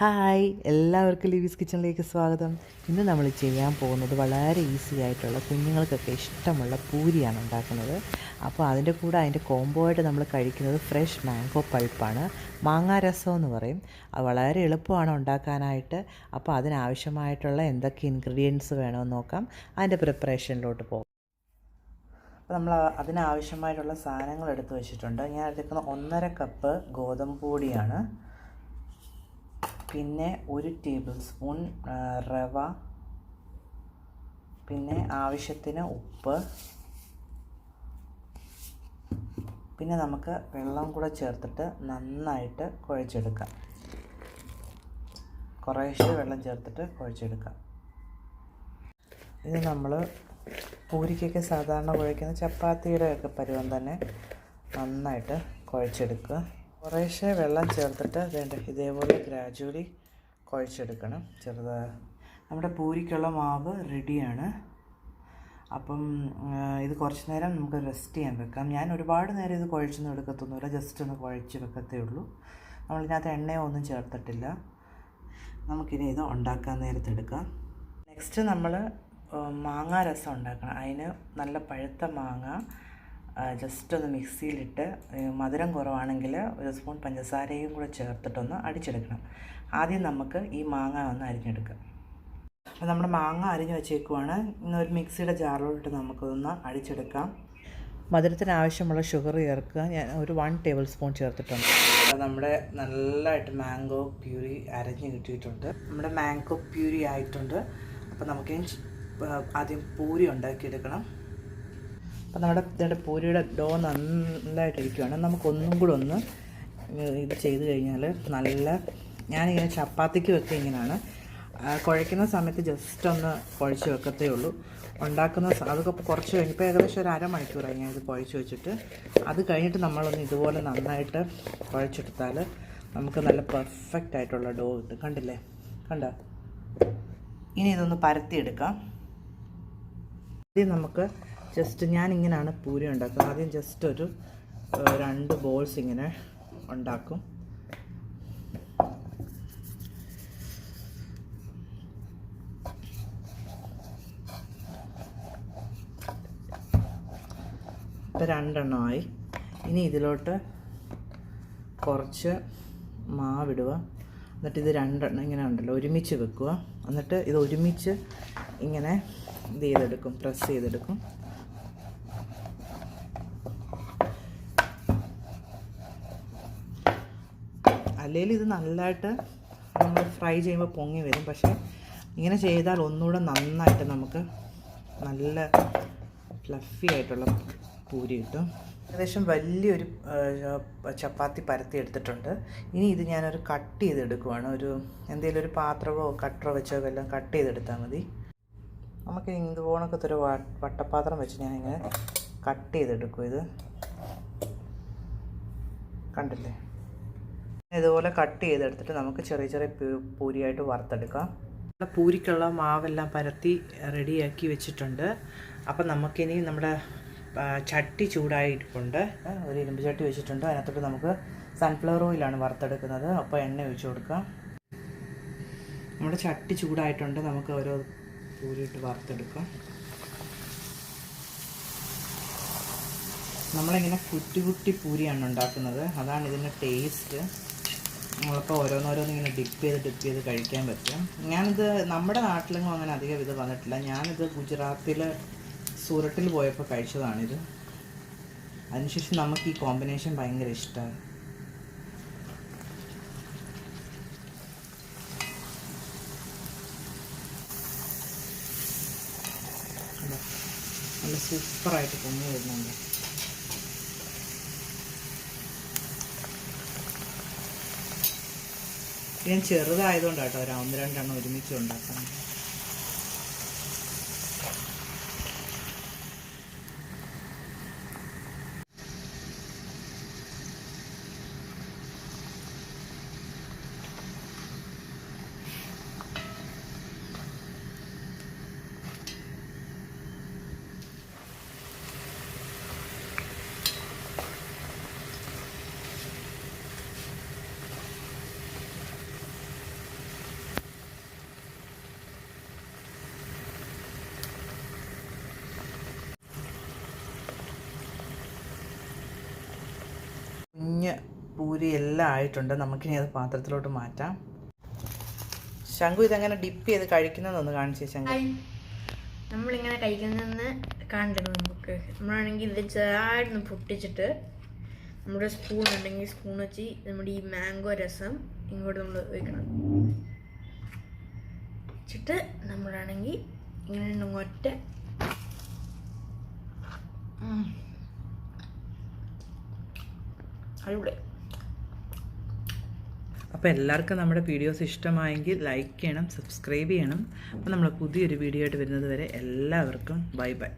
Hi, എല്ലാവർക്കും ലിവീസ് കിച്ചണിലേക്ക് സ്വാഗതം. ഇന്ന് നമ്മൾ ചെയ്യാൻ പോകുന്നത് വളരെ ഈസി ആയിട്ടുള്ള കുഞ്ഞുങ്ങൾക്കൊക്കെ ഇഷ്ടമുള്ള പൂരിയാണ് ഉണ്ടാക്കുന്നത്. അപ്പോൾ അതിൻ്റെ കൂടെ അതിൻ്റെ കോംബോ ആയിട്ട് നമ്മൾ കഴിക്കുന്നത് ഫ്രഷ് മാംഗോ പൾപ്പാണ്. മാങ്ങാ രസം എന്ന് പറയും. അത് വളരെ എളുപ്പമാണ് ഉണ്ടാക്കാനായിട്ട്. അപ്പോൾ അതിനാവശ്യമായിട്ടുള്ള എന്തൊക്കെ ഇൻഗ്രീഡിയൻസ് വേണമെന്ന് നോക്കാം. അതിൻ്റെ പ്രിപ്പറേഷനിലോട്ട് പോകാം. അപ്പോൾ നമ്മൾ അതിനാവശ്യമായിട്ടുള്ള സാധനങ്ങൾ എടുത്ത് വെച്ചിട്ടുണ്ട്. ഞാൻ എടുക്കുന്ന 1.5 കപ്പ് ഗോതമ്പ് പൊടിയാണ്. പിന്നെ 1 ടേബിൾ സ്പൂൺ റവ, പിന്നെ ആവശ്യത്തിന് ഉപ്പ്, പിന്നെ നമുക്ക് വെള്ളം കൂടെ ചേർത്തിട്ട് നന്നായിട്ട് കുഴച്ചെടുക്കാം. കുറേശ്ശെ വെള്ളം ചേർത്തിട്ട് കുഴച്ചെടുക്കാം. ഇത് നമ്മൾ പൂരിക്കൊക്കെ സാധാരണ കുഴയ്ക്കുന്ന ചപ്പാത്തിയുടെ ഒക്കെ പരുവം തന്നെ നന്നായിട്ട് കുഴച്ചെടുക്കുക. കുറേശ്ശെ വെള്ളം ചേർത്തിട്ട് ഇതേപോലെ ഗ്രാജുവലി കുഴച്ചെടുക്കണം. നമ്മുടെ പൂരിക്കുള്ള മാവ് റെഡിയാണ്. അപ്പം ഇത് കുറച്ച് നേരം നമുക്ക് റെസ്റ്റ് ചെയ്യാൻ വെക്കാം. ഞാൻ ഒരുപാട് നേരം ഇത് കുഴച്ചൊന്നും എടുക്കത്തൊന്നുമില്ല, ജസ്റ്റ് ഒന്ന് കുഴച്ച് വെക്കത്തേ ഉള്ളൂ. നമ്മളിതിനകത്ത് എണ്ണയോ ഒന്നും ചേർത്തിട്ടില്ല. നമുക്കിനി ഇത് ഉണ്ടാക്കാൻ നേരത്തെടുക്കാം. നെക്സ്റ്റ് നമ്മൾ മാങ്ങാ രസം ഉണ്ടാക്കണം. അതിന് നല്ല പഴുത്ത മാങ്ങ ജസ്റ്റ് ഒന്ന് മിക്സിയിലിട്ട്, മധുരം കുറവാണെങ്കിൽ 1 സ്പൂൺ പഞ്ചസാരയും കൂടെ ചേർത്തിട്ടൊന്ന് അടിച്ചെടുക്കണം. ആദ്യം നമുക്ക് ഈ മാങ്ങ ഒന്ന് അരിഞ്ഞെടുക്കാം. അപ്പോൾ നമ്മുടെ മാങ്ങ അരിഞ്ഞ് വെച്ചേക്കുവാണ്. ഇന്നൊരു മിക്സിയുടെ ജാറിലോട്ട് നമുക്കൊന്ന് അടിച്ചെടുക്കാം. മധുരത്തിന് ആവശ്യമുള്ള ഷുഗർ ചേർക്കുക. ഞാൻ ഒരു 1 ടേബിൾ സ്പൂൺ ചേർത്തിട്ടുണ്ട്. നമ്മുടെ നല്ലതായിട്ട് മാംഗോ പ്യൂരി അരഞ്ഞ് കിട്ടിയിട്ടുണ്ട്. നമ്മുടെ മാംഗോ പ്യൂരി ആയിട്ടുണ്ട്. അപ്പോൾ നമുക്ക് ആദ്യം പൂരി ഉണ്ടാക്കിയെടുക്കണം. അപ്പോൾ നമ്മുടെ പൂരിയുടെ ഡോ നല്ലതായിട്ടിരിക്കുകയാണ്. നമുക്കൊന്നും കൂടെ ഒന്ന് ഇത് ചെയ്ത് കഴിഞ്ഞാൽ ഞാനിങ്ങനെ ചപ്പാത്തിക്ക് വെക്കുക ഇങ്ങനെയാണ്. കുഴയ്ക്കുന്ന സമയത്ത് ജസ്റ്റ് ഒന്ന് കുഴച്ച് വെക്കത്തേ ഉള്ളൂ. അതൊക്കെ കുറച്ച് കഴിഞ്ഞപ്പോൾ ഏകദേശം ഒരു അരമണിക്കൂറായി ഞാൻ ഇത് കുഴച്ച് വെച്ചിട്ട്. അത് കഴിഞ്ഞിട്ട് നമ്മളൊന്ന് ഇതുപോലെ നന്നായിട്ട് കുഴച്ചെടുത്താൽ നമുക്ക് നല്ല പെർഫെക്റ്റ് ആയിട്ടുള്ള ഡോ കിട്ടും. കണ്ടില്ലേ? കണ്ടോ? ഇനി ഇതൊന്ന് പരത്തിയെടുക്കാം. ആദ്യം നമുക്ക് ഞാനിങ്ങനെയാണ് പൂരി ഉണ്ടാക്കുന്നത്. ആദ്യം ജസ്റ്റ് ഒരു 2 ബോൾസ് ഇങ്ങനെ ഉണ്ടാക്കും. ഇപ്പോൾ 2 എണ്ണമായി. ഇനി ഇതിലോട്ട് കുറച്ച് മാവിടുക. എന്നിട്ട് ഇത് 2 എണ്ണം ഇങ്ങനെ ഉണ്ടല്ലോ ഒരുമിച്ച് വെക്കുക. എന്നിട്ട് ഇത് ഒരുമിച്ച് ഇങ്ങനെ ഇത് ചെയ്തെടുക്കും, പ്രസ് ചെയ്തെടുക്കും. അല്ലെങ്കിൽ ഇത് നല്ലതായിട്ട് നമ്മൾ ഫ്രൈ ചെയ്യുമ്പോൾ പൊങ്ങി വരും. പക്ഷേ ഇങ്ങനെ ചെയ്താൽ ഒന്നുകൂടെ നന്നായിട്ട് നമുക്ക് നല്ല ഫ്ലഫി ആയിട്ടുള്ള പൂരി കിട്ടും. ഏകദേശം വലിയൊരു ചപ്പാത്തി പരത്തി എടുത്തിട്ടുണ്ട്. ഇനി ഇത് ഞാനൊരു കട്ട് ചെയ്തെടുക്കുവാണ്. എന്തെങ്കിലും ഒരു പാത്രമോ കട്ടറോ വെച്ചോ എല്ലാം കട്ട് ചെയ്തെടുത്താൽ മതി. നമുക്ക് ഇതുപോണക്കത്തെ ഒരു വട്ടപ്പാത്രം വെച്ച് ഞാനിങ്ങനെ കട്ട് ചെയ്തെടുക്കും. ഇത് കണ്ടില്ലേ? ഇതുപോലെ കട്ട് ചെയ്തെടുത്തിട്ട് നമുക്ക് ചെറിയ ചെറിയ പൂരിയായിട്ട് വറുത്തെടുക്കാം. പൂരിക്കുള്ള മാവെല്ലാം പരത്തി റെഡിയാക്കി വെച്ചിട്ടുണ്ട്. അപ്പം നമുക്കിനി നമ്മുടെ ചട്ടി ചൂടായിട്ടുണ്ട്. ഒരു ഇരുമ്പ് ചട്ടി വെച്ചിട്ടുണ്ട്. അതിനകത്തോട്ട് നമുക്ക് സൺഫ്ലവർ ഓയിലാണ് വറുത്തെടുക്കുന്നത്. അപ്പോൾ എണ്ണ ഒഴിച്ച് കൊടുക്കാം. നമ്മുടെ ചട്ടി ചൂടായിട്ടുണ്ട്. നമുക്ക് ഓരോ പൂരിയിട്ട് വറുത്തെടുക്കാം. നമ്മളിങ്ങനെ കുറ്റി കുറ്റി പൂരിയാണ് ഉണ്ടാക്കുന്നത്. അതാണ് ഇതിൻ്റെ ടേസ്റ്റ്. നമ്മളിപ്പോൾ ഓരോന്നിങ്ങനെ ഡിപ്പ് ചെയ്ത് കഴിക്കാൻ പറ്റും. ഞാനിത് നമ്മുടെ നാട്ടിലെങ്ങും അങ്ങനെ അധികം ഇത് വന്നിട്ടില്ല. ഞാനിത് ഗുജറാത്തിൽ സൂറത്തിൽ പോയപ്പോൾ കഴിച്ചതാണിത്. അതിനുശേഷം നമുക്ക് ഈ കോമ്പിനേഷൻ ഭയങ്കര ഇഷ്ടമാണ്. നല്ല സൂപ്പറായിട്ട് പൊങ്ങി വരുന്നുണ്ട്. ഞാൻ ചെറുതായതുകൊണ്ടാണ് കേട്ടോ 1-2 എണ്ണം ഒരുമിച്ച് ഉണ്ടാക്കുന്നത്. പൂരി എല്ലാം ആയിട്ടുണ്ട്. നമുക്കിനി അത് പാത്രത്തിലോട്ട് മാറ്റാം. ശംഖു ഇതെങ്ങനെ ഡിപ്പ് ചെയ്ത് കഴിക്കുന്നതെന്നൊന്ന് കാണിച്ചേ ശംഖു. നമ്മളിങ്ങനെ കഴിക്കുന്നതെന്ന് കണ്ടിട്ട് നമുക്ക് നമ്മളാണെങ്കിൽ ഇത് ചെറുതായിട്ടൊന്ന് പൊട്ടിച്ചിട്ട് നമ്മുടെ സ്പൂൺ ഉണ്ടെങ്കിൽ സ്പൂൺ വെച്ച് നമ്മുടെ ഈ മാംഗോ രസം ഇങ്ങോട്ട് നമ്മൾ ഒഴിക്കണം. വെച്ചിട്ട് നമ്മളാണെങ്കിൽ ഇങ്ങനെ ഒറ്റ അടിപൊളി. അപ്പോൾ എല്ലാവർക്കും നമ്മുടെ വീഡിയോസ് ഇഷ്ടമായെങ്കിൽ ലൈക്ക് ചെയ്യണം, സബ്സ്ക്രൈബ് ചെയ്യണം. അപ്പോൾ നമ്മൾ പുതിയൊരു വീഡിയോ ആയിട്ട് വരുന്നത് വരെ എല്ലാവർക്കും ബൈ ബൈ.